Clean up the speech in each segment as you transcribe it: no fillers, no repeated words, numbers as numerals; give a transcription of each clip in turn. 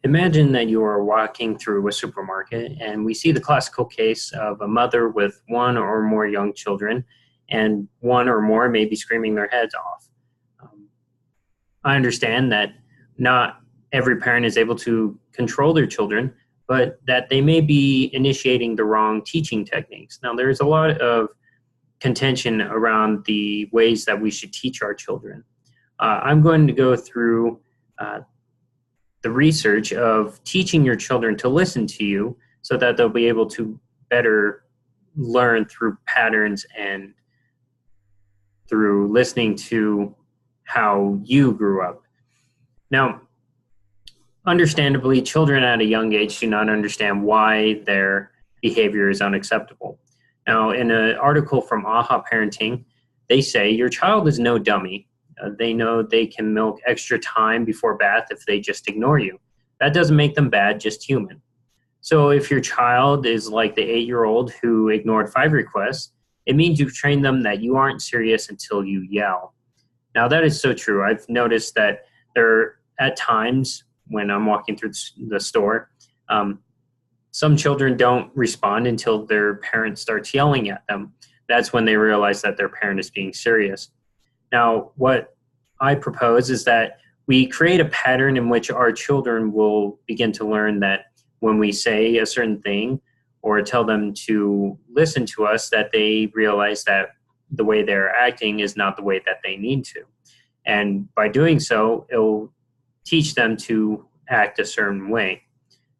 Imagine that you are walking through a supermarket and we see the classical case of a mother with one or more young children, and one or more may be screaming their heads off. Um, I understand that not every parent is able to control their children, but that they may be initiating the wrong teaching techniques. Now, there's a lot of contention around the ways that we should teach our children. I'm going to go through uh, the research of teaching your children to listen to you so that they'll be able to better learn through patterns and through listening to how you grew up. Now, understandably, children at a young age do not understand why their behavior is unacceptable. Now, in an article from AHA Parenting, they say your child is no dummy. They know they can milk extra time before bath if they just ignore you. That doesn't make them bad, just human. So if your child is like the 8-year-old who ignored 5 requests, it means you've trained them that you aren't serious until you yell. Now, that is so true. I've noticed that there at times when I'm walking through the store, some children don't respond until their parent starts yelling at them. That's when they realize that their parent is being serious. Now, what I propose is that we create a pattern in which our children will begin to learn that when we say a certain thing or tell them to listen to us, that they realize that the way they're acting is not the way that they need to. And by doing so, it'll teach them to act a certain way.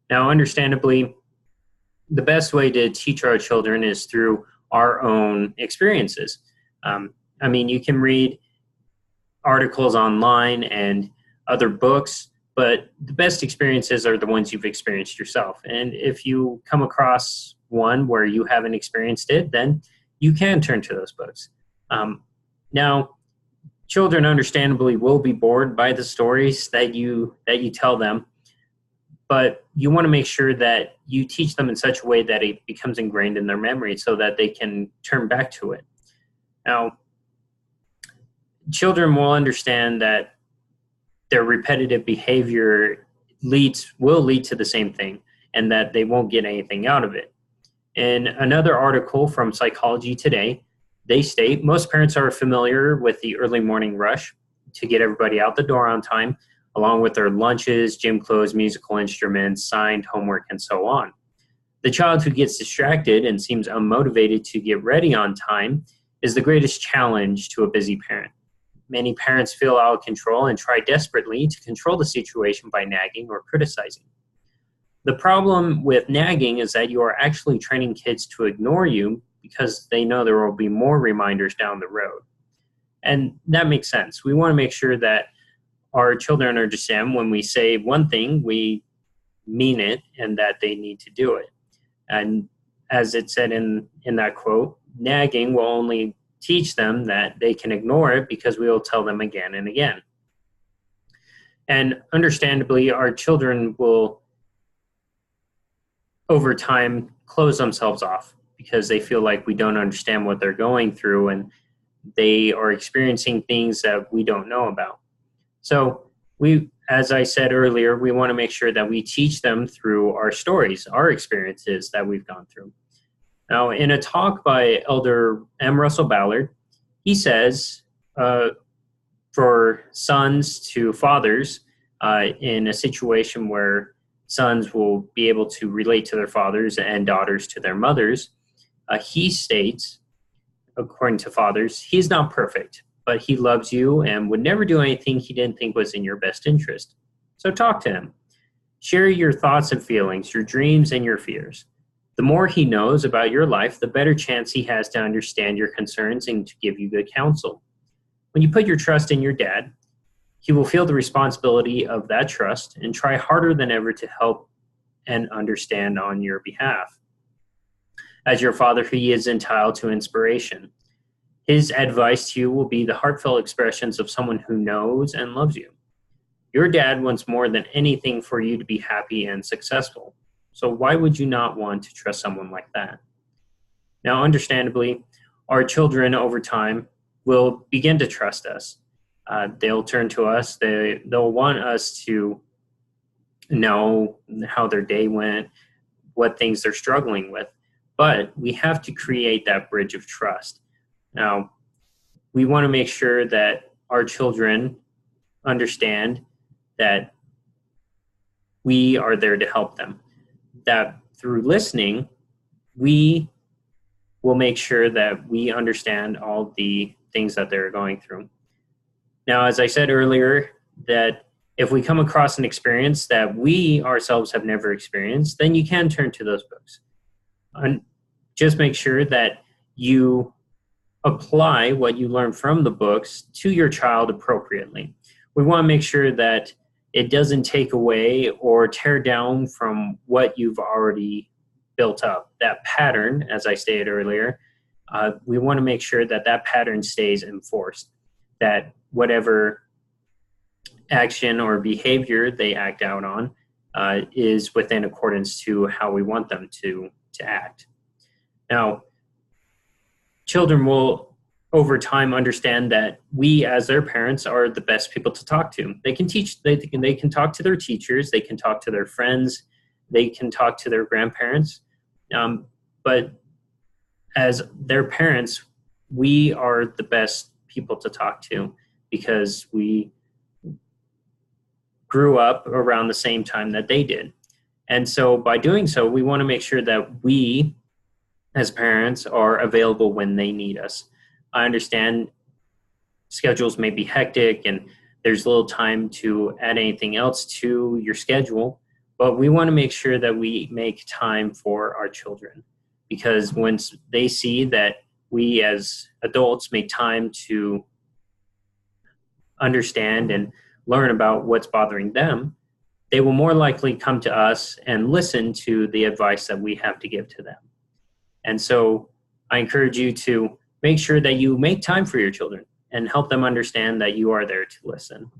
Now, understandably, the best way to teach our children is through our own experiences. You can read articles online and other books, but the best experiences are the ones you've experienced yourself. And if you come across one where you haven't experienced it, then you can turn to those books. Now, children understandably will be bored by the stories that you tell them, but you want to make sure that you teach them in such a way that it becomes ingrained in their memory so that they can turn back to it. Now, children will understand that their repetitive behavior will lead to the same thing and that they won't get anything out of it. In another article from Psychology Today, they state most parents are familiar with the early morning rush to get everybody out the door on time, along with their lunches, gym clothes, musical instruments, signed homework, and so on. The child who gets distracted and seems unmotivated to get ready on time is the greatest challenge to a busy parent. Many parents feel out of control and try desperately to control the situation by nagging or criticizing. The problem with nagging is that you are actually training kids to ignore you because they know there will be more reminders down the road. And that makes sense. We want to make sure that our children understand when we say one thing, we mean it and that they need to do it. And as it said in that quote, nagging will only teach them that they can ignore it because we will tell them again and again. And understandably, our children will, over time, close themselves off because they feel like we don't understand what they're going through and they are experiencing things that we don't know about. So as I said earlier, we want to make sure that we teach them through our stories, our experiences that we've gone through. Now, in a talk by Elder M. Russell Ballard, he says for sons to fathers in a situation where sons will be able to relate to their fathers and daughters to their mothers, he states, according to fathers, he's not perfect, but he loves you and would never do anything he didn't think was in your best interest. So talk to him. Share your thoughts and feelings, your dreams and your fears. The more he knows about your life, the better chance he has to understand your concerns and to give you good counsel. When you put your trust in your dad, he will feel the responsibility of that trust and try harder than ever to help and understand on your behalf. As your father, he is entitled to inspiration. His advice to you will be the heartfelt expressions of someone who knows and loves you. Your dad wants more than anything for you to be happy and successful. So why would you not want to trust someone like that? Now, understandably, our children over time will begin to trust us. They'll turn to us. They'll want us to know how their day went, what things they're struggling with. But we have to create that bridge of trust. Now, we want to make sure that our children understand that we are there to help them, that through listening, we will make sure that we understand all the things that they're going through. Now, as I said earlier, that if we come across an experience that we ourselves have never experienced, then you can turn to those books. And just make sure that you apply what you learn from the books to your child appropriately. We want to make sure that it doesn't take away or tear down from what you've already built up. That pattern, as I stated earlier, we want to make sure that that pattern stays enforced, that whatever action or behavior they act out on is within accordance to how we want them to act. Now, children will over time understand that we as their parents are the best people to talk to. They can teach, they can talk to their teachers, they can talk to their friends, they can talk to their grandparents. But as their parents, we are the best people to talk to because we grew up around the same time that they did. And so by doing so, we want to make sure that we as parents are available when they need us. I understand schedules may be hectic and there's little time to add anything else to your schedule, but we want to make sure that we make time for our children, because once they see that we as adults make time to understand and learn about what's bothering them, they will more likely come to us and listen to the advice that we have to give to them. And so I encourage you to make sure that you make time for your children and help them understand that you are there to listen.